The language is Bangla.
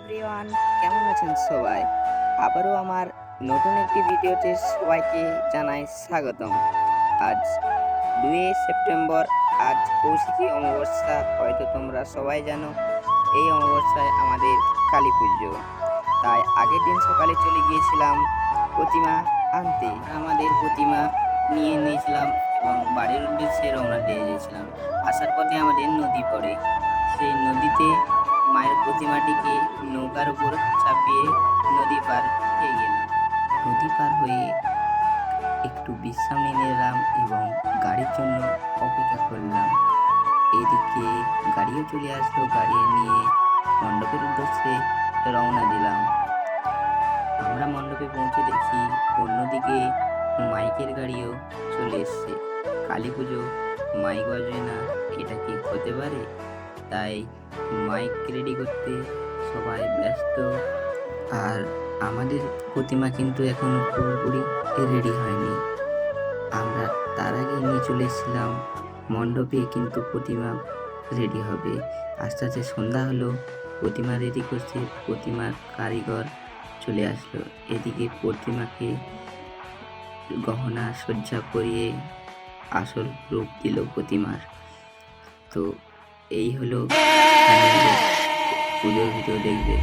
এভরিওয়ান, কেমন আছেন সবাই? আবারও আমার নতুন একটি ভিডিওতে সবাইকে জানাই স্বাগতম। আজ 2 সেপ্টেম্বর, আজ কৌশিকী অমাবস্যা। হয়তো তোমরা সবাই জানো এই অমাবস্যায় আমাদের কালী পুজো। তাই আগের দিন সকালে চলে গিয়েছিলাম প্রতিমা আনতে। আমাদের প্রতিমা নিয়ে নিয়েছিলাম এবং বাড়ির উদ্দেশ্যে রওনা দিয়ে দিয়েছিলাম। আসার পথে আমাদের নদী পড়ে, সেই নদীতে মায়ের প্রতিমাটিকে নৌকার উপর চাপিয়ে নদী পার হয়ে গেলাম। নদী পার হয়ে একটু বিশ্রাম নিয়ে নিলাম এবং গাড়ির জন্য অপেক্ষা করলাম। এদিকে গাড়িও চলে আসলো, গাড়ি নিয়ে মণ্ডপের উদ্দেশ্যে রওনা দিলাম। আমরা মণ্ডপে পৌঁছে দেখি অন্যদিকে মাইকের গাড়িও চলে এসছে। কালী পুজো মাইক বাজবে না, এটা কি হতে পারে? তাই মাইক রেডি করতে সবাই ব্যস্ত। আর আমাদের প্রতিমা কিন্তু এখনো পুরোপুরি রেডি হয়নি। আমরা তার আগে নিয়ে চলে এসেছিলাম মণ্ডপে, কিন্তু প্রতিমা রেডি হবে। আস্তে আস্তে সন্ধ্যা হলো, প্রতিমা রেডি করছে, প্রতিমার কারিগর চলে আসলো। এদিকে প্রতিমাকে গহনা সজ্জা করিয়ে আসল রূপ দিল প্রতিমার। তো এই হলো পুজোর ভিডিও দেখবে।